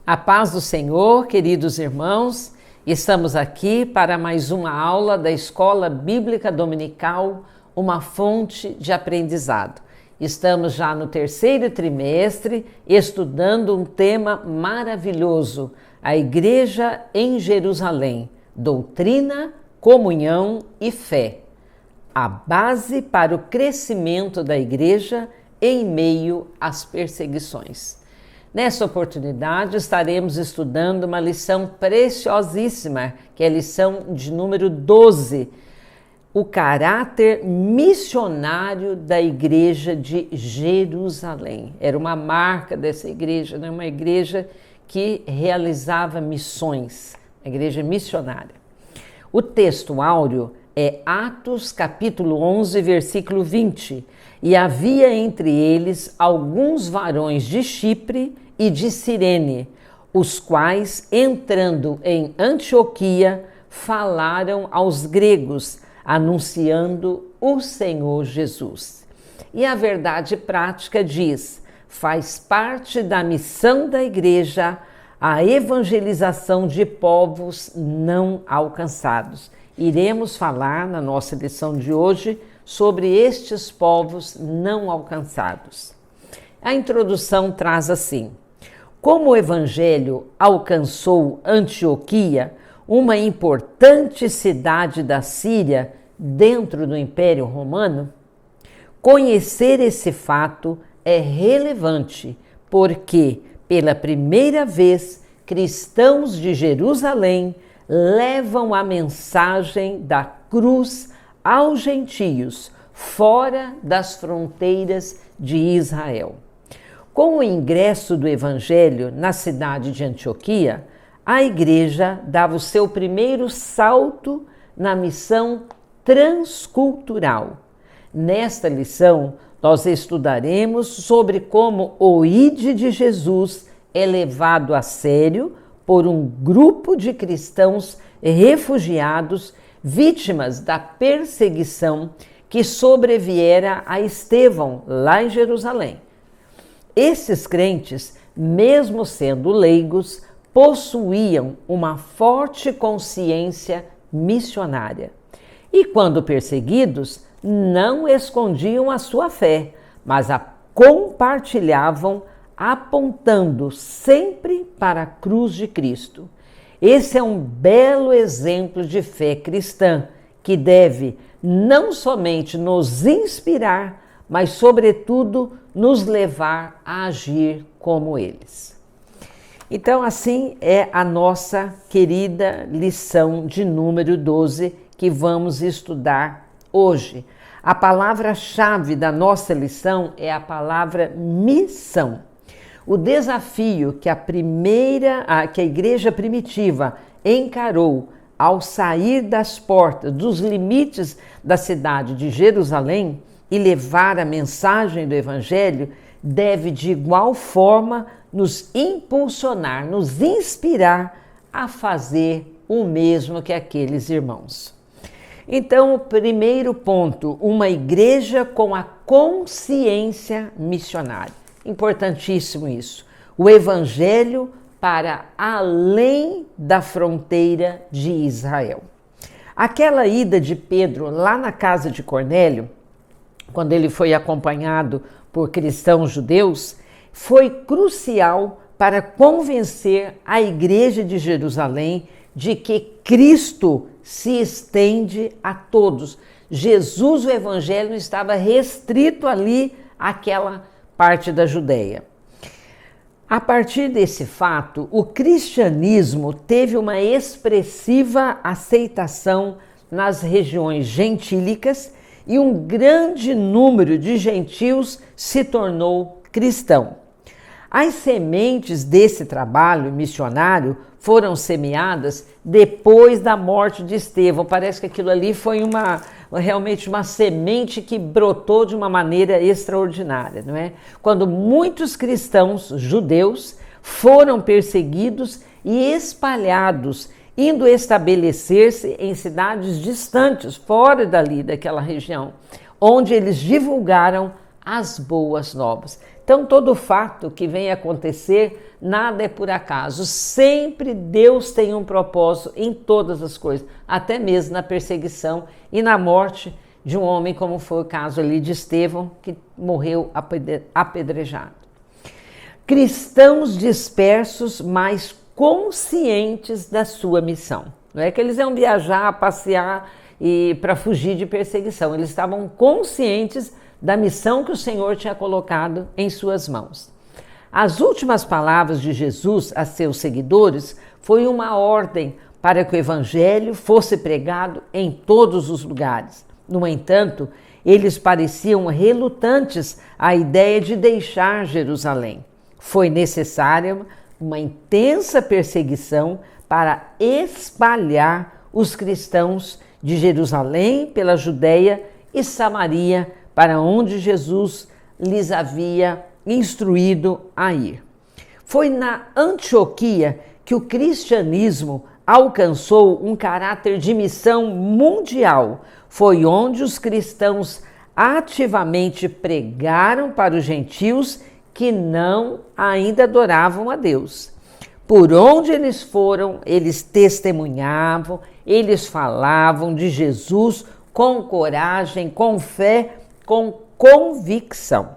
A paz do Senhor, queridos irmãos, estamos aqui para mais uma aula da Escola Bíblica Dominical, uma fonte de aprendizado. Estamos já no terceiro trimestre, estudando um tema maravilhoso, a Igreja em Jerusalém, doutrina, comunhão e fé. A base para o crescimento da Igreja em meio às perseguições. Nessa oportunidade, estaremos estudando uma lição preciosíssima, que é a lição de número 12, o caráter missionário da Igreja de Jerusalém. Era uma marca dessa igreja, né? Uma igreja que realizava missões, a igreja missionária. O texto áureo é Atos capítulo 11, versículo 20. E havia entre eles alguns varões de Chipre e de Cirene, os quais, entrando em Antioquia, falaram aos gregos, anunciando o Senhor Jesus. E a verdade prática diz: faz parte da missão da igreja a evangelização de povos não alcançados. Iremos falar na nossa lição de hoje sobre estes povos não alcançados. A introdução traz assim: como o evangelho alcançou Antioquia, uma importante cidade da Síria dentro do Império Romano, conhecer esse fato é relevante, porque, pela primeira vez, cristãos de Jerusalém levam a mensagem da cruz aos gentios, fora das fronteiras de Israel. Com o ingresso do Evangelho na cidade de Antioquia, a igreja dava o seu primeiro salto na missão transcultural. Nesta lição, nós estudaremos sobre como o ID de Jesus é levado a sério por um grupo de cristãos refugiados, vítimas da perseguição que sobreviera a Estevão, lá em Jerusalém. Esses crentes, mesmo sendo leigos, possuíam uma forte consciência missionária. E quando perseguidos, não escondiam a sua fé, mas a compartilhavam, apontando sempre para a cruz de Cristo. Esse é um belo exemplo de fé cristã, que deve não somente nos inspirar, mas, sobretudo, nos levar a agir como eles. Então, assim é a nossa querida lição de número 12 que vamos estudar hoje. A palavra-chave da nossa lição é a palavra missão. O desafio que a igreja primitiva encarou ao sair das portas, dos limites da cidade de Jerusalém e levar a mensagem do Evangelho, deve de igual forma nos impulsionar, nos inspirar a fazer o mesmo que aqueles irmãos. Então, o primeiro ponto, uma igreja com a consciência missionária. Importantíssimo isso. O Evangelho para além da fronteira de Israel. Aquela ida de Pedro lá na casa de Cornélio, quando ele foi acompanhado por cristãos judeus, foi crucial para convencer a igreja de Jerusalém de que Cristo se estende a todos. Jesus, o Evangelho, não estava restrito ali àquela parte da Judéia. A partir desse fato, o cristianismo teve uma expressiva aceitação nas regiões gentílicas e um grande número de gentios se tornou cristão. As sementes desse trabalho missionário foram semeadas depois da morte de Estevão. Parece que aquilo ali foi realmente uma semente que brotou de uma maneira extraordinária, não é? Quando muitos cristãos judeus foram perseguidos e espalhados, indo estabelecer-se em cidades distantes, fora daquela região, onde eles divulgaram as boas novas. Então, todo fato que vem acontecer, nada é por acaso. Sempre Deus tem um propósito em todas as coisas, até mesmo na perseguição e na morte de um homem, como foi o caso ali de Estevão, que morreu apedrejado. Cristãos dispersos, mas conscientes da sua missão. Não é que eles iam viajar, passear e para fugir de perseguição. Eles estavam conscientes da missão que o Senhor tinha colocado em suas mãos. As últimas palavras de Jesus a seus seguidores foi uma ordem para que o evangelho fosse pregado em todos os lugares. No entanto, eles pareciam relutantes à ideia de deixar Jerusalém. Foi necessária uma intensa perseguição para espalhar os cristãos de Jerusalém pela Judeia e Samaria, para onde Jesus lhes havia instruído a ir. Foi na Antioquia que o cristianismo alcançou um caráter de missão mundial. Foi onde os cristãos ativamente pregaram para os gentios que não ainda adoravam a Deus. Por onde eles foram, eles testemunhavam, eles falavam de Jesus com coragem, com fé, com convicção.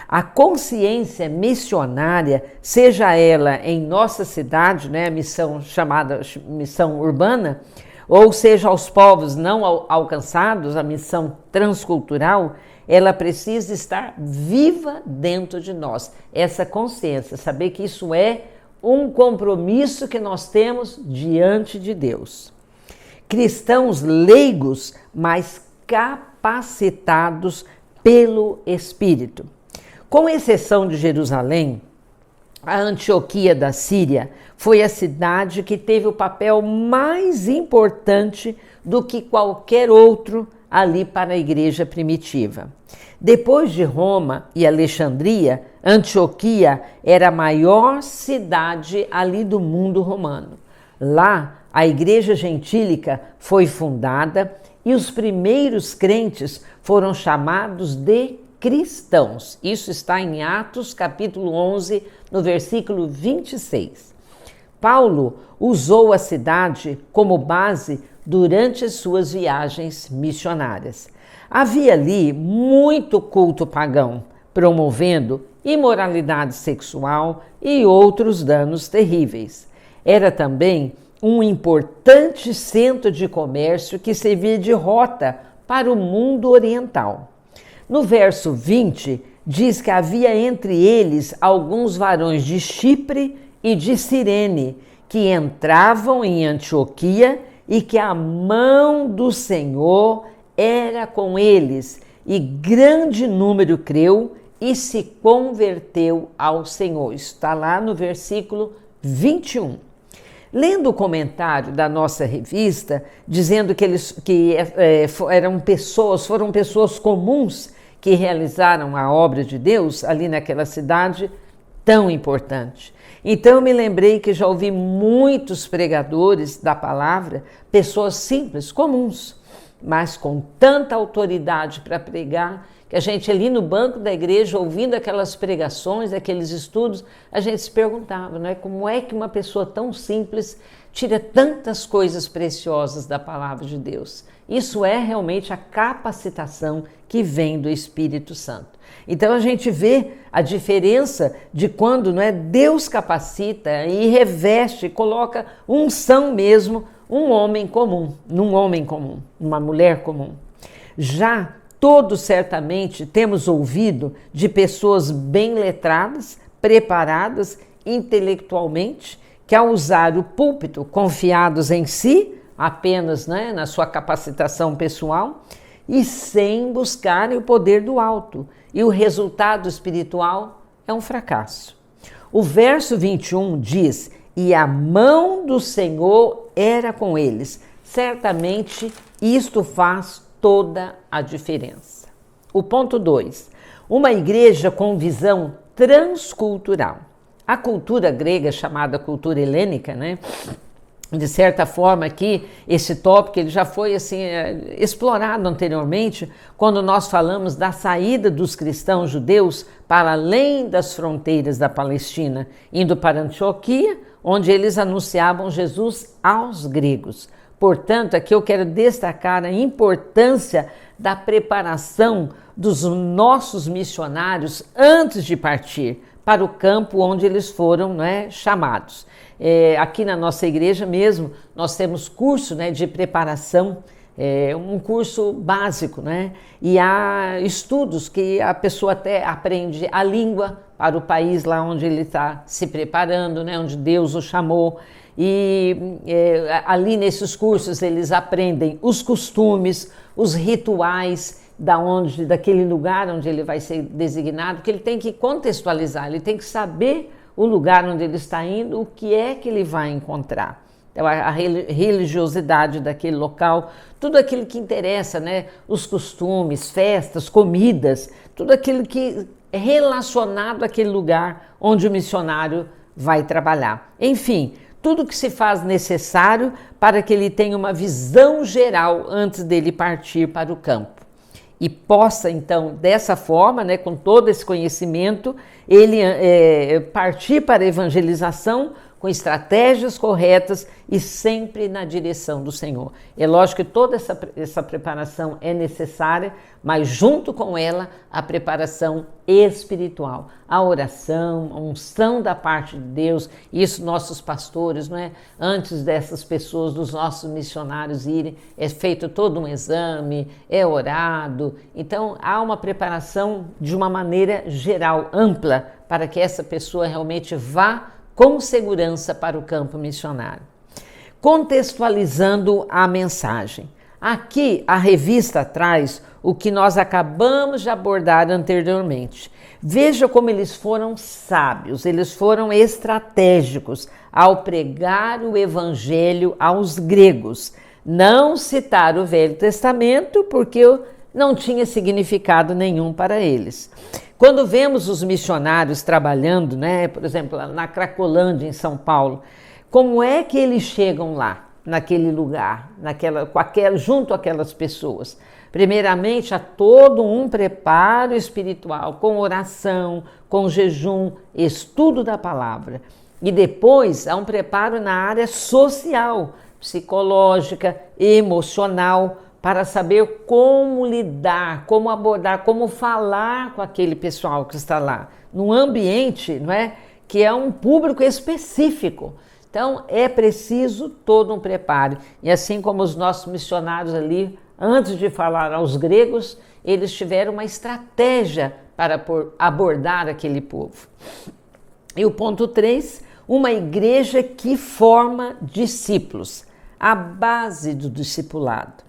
A consciência missionária, seja ela em nossa cidade, né, a missão chamada missão urbana, ou seja aos povos não alcançados, a missão transcultural, ela precisa estar viva dentro de nós. Essa consciência, saber que isso é um compromisso que nós temos diante de Deus. Cristãos leigos, mas capacitados pelo Espírito. Com exceção de Jerusalém, a Antioquia da Síria foi a cidade que teve o papel mais importante do que qualquer outro ali para a igreja primitiva. Depois de Roma e Alexandria, Antioquia era a maior cidade ali do mundo romano. Lá, a igreja gentílica foi fundada e os primeiros crentes foram chamados de cristãos. Isso está em Atos, capítulo 11, no versículo 26. Paulo usou a cidade como base durante as suas viagens missionárias. Havia ali muito culto pagão, promovendo imoralidade sexual e outros danos terríveis. Era também um importante centro de comércio que servia de rota para o mundo oriental. No verso 20, diz que havia entre eles alguns varões de Chipre e de Cirene, que entravam em Antioquia e que a mão do Senhor era com eles, e grande número creu e se converteu ao Senhor. Está lá no versículo 21. Lendo o comentário da nossa revista, dizendo que foram pessoas comuns que realizaram a obra de Deus ali naquela cidade tão importante. Então eu me lembrei que já ouvi muitos pregadores da palavra, pessoas simples, comuns, mas com tanta autoridade para pregar, que a gente ali no banco da igreja, ouvindo aquelas pregações, aqueles estudos, a gente se perguntava, não é? Como é que uma pessoa tão simples tira tantas coisas preciosas da palavra de Deus? Isso é realmente a capacitação que vem do Espírito Santo. Então a gente vê a diferença de quando, não é, Deus capacita e reveste, coloca unção mesmo, num homem comum, uma mulher comum. Já todos certamente temos ouvido de pessoas bem letradas, preparadas intelectualmente, que ao usar o púlpito, confiados em si, apenas, né, na sua capacitação pessoal, e sem buscarem o poder do alto. E o resultado espiritual é um fracasso. O verso 21 diz: e a mão do Senhor era com eles. Certamente isto faz toda a diferença. O ponto 2. Uma igreja com visão transcultural. A cultura grega, chamada cultura helênica, né, de certa forma aqui, esse tópico ele já foi assim, explorado anteriormente, quando nós falamos da saída dos cristãos judeus para além das fronteiras da Palestina, indo para Antioquia, onde eles anunciavam Jesus aos gregos. Portanto, aqui eu quero destacar a importância da preparação dos nossos missionários antes de partir para o campo onde eles foram, chamados. Aqui na nossa igreja mesmo, nós temos curso, de preparação, um curso básico, e há estudos que a pessoa até aprende a língua para o país lá onde ele está se preparando, onde Deus o chamou. E ali nesses cursos eles aprendem os costumes, os rituais daquele lugar onde ele vai ser designado, que ele tem que contextualizar, ele tem que saber o lugar onde ele está indo, o que é que ele vai encontrar. Então, a religiosidade daquele local, tudo aquilo que interessa, os costumes, festas, comidas, tudo aquilo que é relacionado àquele lugar onde o missionário vai trabalhar. Enfim, tudo que se faz necessário para que ele tenha uma visão geral antes dele partir para o campo. E possa, então, dessa forma, com todo esse conhecimento, ele partir para a evangelização com estratégias corretas e sempre na direção do Senhor. É lógico que toda essa preparação é necessária, mas junto com ela, a preparação espiritual, a oração, a unção da parte de Deus, isso nossos pastores, antes dessas pessoas, dos nossos missionários irem, é feito todo um exame, é orado. Então, há uma preparação de uma maneira geral, ampla, para que essa pessoa realmente vá com segurança para o campo missionário. Contextualizando a mensagem. Aqui a revista traz o que nós acabamos de abordar anteriormente. Veja como eles foram sábios, eles foram estratégicos ao pregar o evangelho aos gregos. Não citar o Velho Testamento porque não tinha significado nenhum para eles. Quando vemos os missionários trabalhando, por exemplo, na Cracolândia, em São Paulo, como é que eles chegam lá, naquele lugar, junto àquelas pessoas? Primeiramente, há todo um preparo espiritual, com oração, com jejum, estudo da palavra. E depois, há um preparo na área social, psicológica, emocional, para saber como lidar, como abordar, como falar com aquele pessoal que está lá, num ambiente, que é um público específico. Então, é preciso todo um preparo. E assim como os nossos missionários ali, antes de falar aos gregos, eles tiveram uma estratégia para abordar aquele povo. E o ponto 3, uma igreja que forma discípulos, a base do discipulado.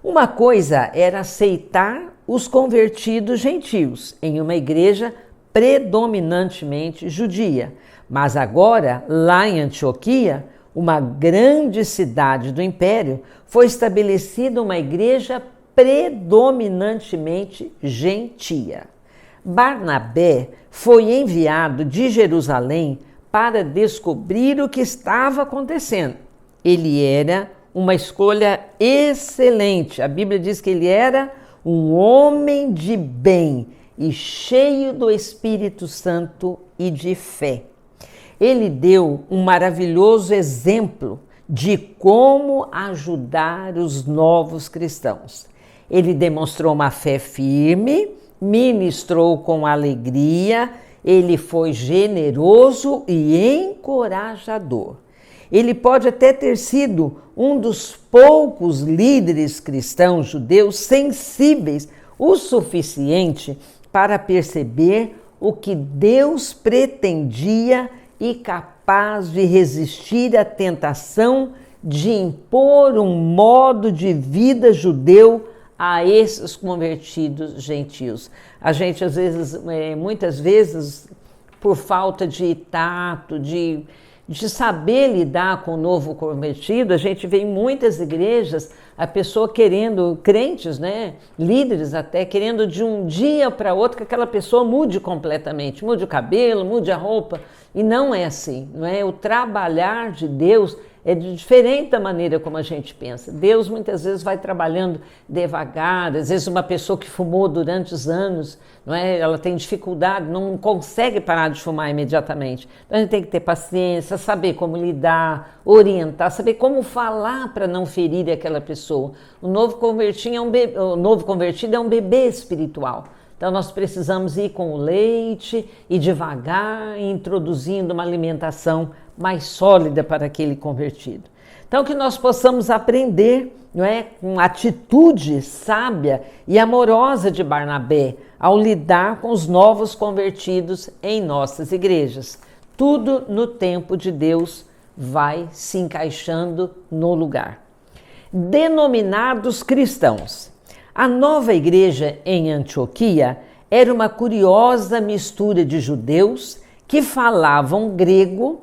Uma coisa era aceitar os convertidos gentios em uma igreja predominantemente judia, mas agora, lá em Antioquia, uma grande cidade do império, foi estabelecida uma igreja predominantemente gentia. Barnabé foi enviado de Jerusalém para descobrir o que estava acontecendo. Ele era uma escolha excelente. A Bíblia diz que ele era um homem de bem e cheio do Espírito Santo e de fé. Ele deu um maravilhoso exemplo de como ajudar os novos cristãos. Ele demonstrou uma fé firme, ministrou com alegria, ele foi generoso e encorajador. Ele pode até ter sido um dos poucos líderes cristãos judeus sensíveis o suficiente para perceber o que Deus pretendia e capaz de resistir à tentação de impor um modo de vida judeu a esses convertidos gentios. A gente, às vezes, muitas vezes, por falta de tato, de saber lidar com o novo convertido, a gente vê em muitas igrejas a pessoa querendo, crentes, líderes até, querendo de um dia para outro que aquela pessoa mude completamente, mude o cabelo, mude a roupa, e não é assim, O trabalhar de Deus é diferente da maneira como a gente pensa. Deus muitas vezes vai trabalhando devagar, às vezes uma pessoa que fumou durante os anos, não é? Ela tem dificuldade, não consegue parar de fumar imediatamente. Então a gente tem que ter paciência, saber como lidar, orientar, saber como falar para não ferir aquela pessoa. O novo convertido é um bebê espiritual. Então nós precisamos ir com o leite e devagar, introduzindo uma alimentação mais sólida para aquele convertido. Então que nós possamos aprender, não é, com atitude sábia e amorosa de Barnabé ao lidar com os novos convertidos em nossas igrejas. Tudo no tempo de Deus vai se encaixando no lugar. Denominados cristãos. A nova igreja em Antioquia era uma curiosa mistura de judeus que falavam grego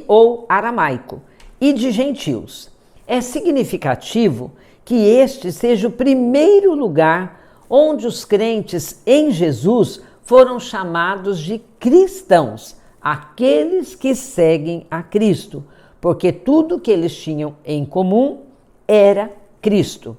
ou aramaico e de gentios. É significativo que este seja o primeiro lugar onde os crentes em Jesus foram chamados de cristãos, aqueles que seguem a Cristo, porque tudo que eles tinham em comum era Cristo.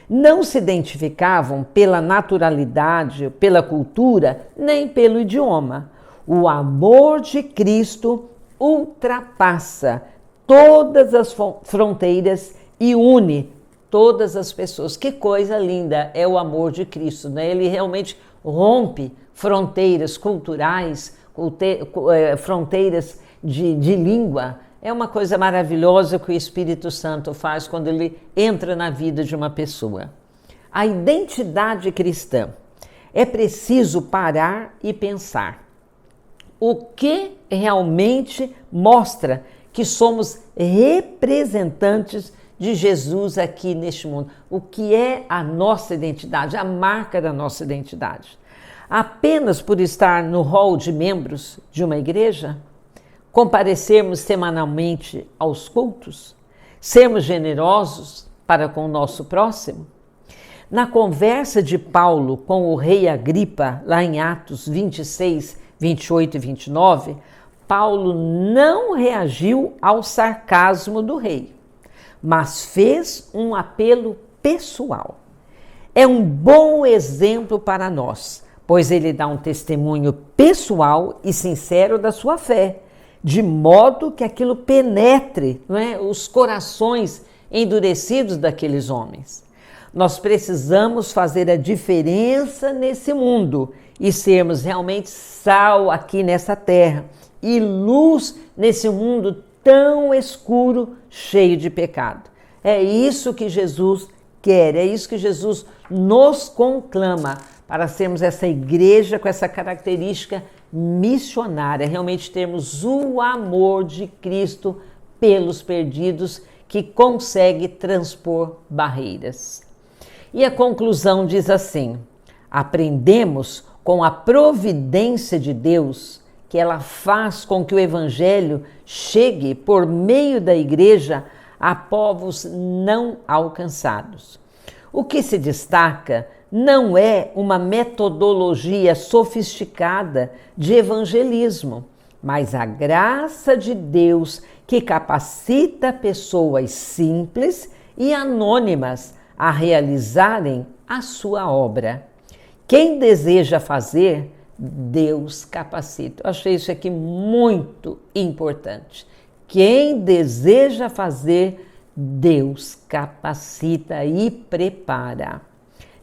Não se identificavam pela naturalidade, pela cultura, nem pelo idioma. O amor de Cristo ultrapassa todas as fronteiras e une todas as pessoas. Que coisa linda é o amor de Cristo, né? Ele realmente rompe fronteiras culturais, fronteiras de língua. É uma coisa maravilhosa que o Espírito Santo faz quando ele entra na vida de uma pessoa. A identidade cristã. É preciso parar e pensar. O que realmente mostra que somos representantes de Jesus aqui neste mundo? O que é a nossa identidade, a marca da nossa identidade? Apenas por estar no hall de membros de uma igreja? Comparecermos semanalmente aos cultos? Sermos generosos para com o nosso próximo? Na conversa de Paulo com o rei Agripa, lá em Atos 26, 28 e 29, Paulo não reagiu ao sarcasmo do rei, mas fez um apelo pessoal. É um bom exemplo para nós, pois ele dá um testemunho pessoal e sincero da sua fé, de modo que aquilo penetre, não é, os corações endurecidos daqueles homens. Nós precisamos fazer a diferença nesse mundo e sermos realmente sal aqui nessa terra e luz nesse mundo tão escuro, cheio de pecado. É isso que Jesus quer, é isso que Jesus nos conclama para sermos essa igreja com essa característica missionária, realmente termos o amor de Cristo pelos perdidos que consegue transpor barreiras. E a conclusão diz assim: aprendemos com a providência de Deus que ela faz com que o Evangelho chegue por meio da igreja a povos não alcançados. O que se destaca não é uma metodologia sofisticada de evangelismo, mas a graça de Deus que capacita pessoas simples e anônimas a realizarem a sua obra. Quem deseja fazer, Deus capacita. Eu achei isso aqui muito importante. Quem deseja fazer, Deus capacita e prepara.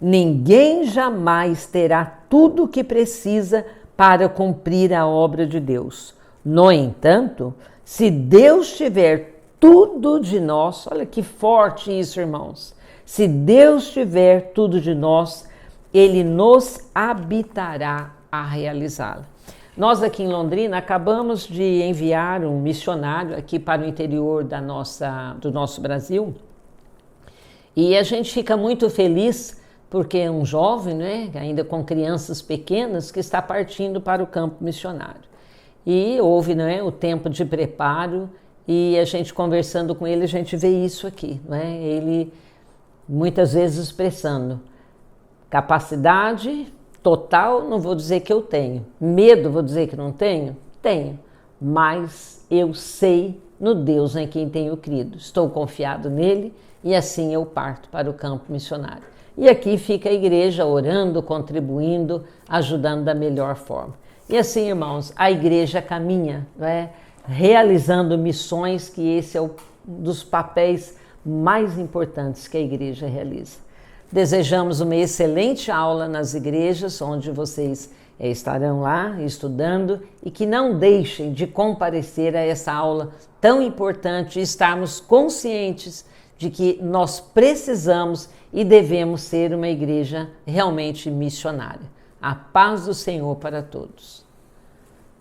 Ninguém jamais terá tudo o que precisa para cumprir a obra de Deus. No entanto, se Deus tiver tudo de nós, olha que forte isso, irmãos. Se Deus tiver tudo de nós, Ele nos habitará a realizá-la. Nós aqui em Londrina acabamos de enviar um missionário aqui para o interior do nosso Brasil e a gente fica muito feliz porque é um jovem, né, ainda com crianças pequenas, que está partindo para o campo missionário. E houve, né, o tempo de preparo e a gente conversando com ele, a gente vê isso aqui, né? Ele muitas vezes expressando capacidade total, não vou dizer que eu tenho. Medo, vou dizer que não tenho? Tenho. Mas eu sei no Deus em quem tenho crido. Estou confiado nele e assim eu parto para o campo missionário. E aqui fica a igreja orando, contribuindo, ajudando da melhor forma. E assim, irmãos, a igreja caminha, não é? Realizando missões, que esse é um dos papéis mais importantes que a igreja realiza. Desejamos uma excelente aula nas igrejas, onde vocês estarão lá estudando, e que não deixem de comparecer a essa aula tão importante e estarmos conscientes de que nós precisamos e devemos ser uma igreja realmente missionária. A paz do Senhor para todos.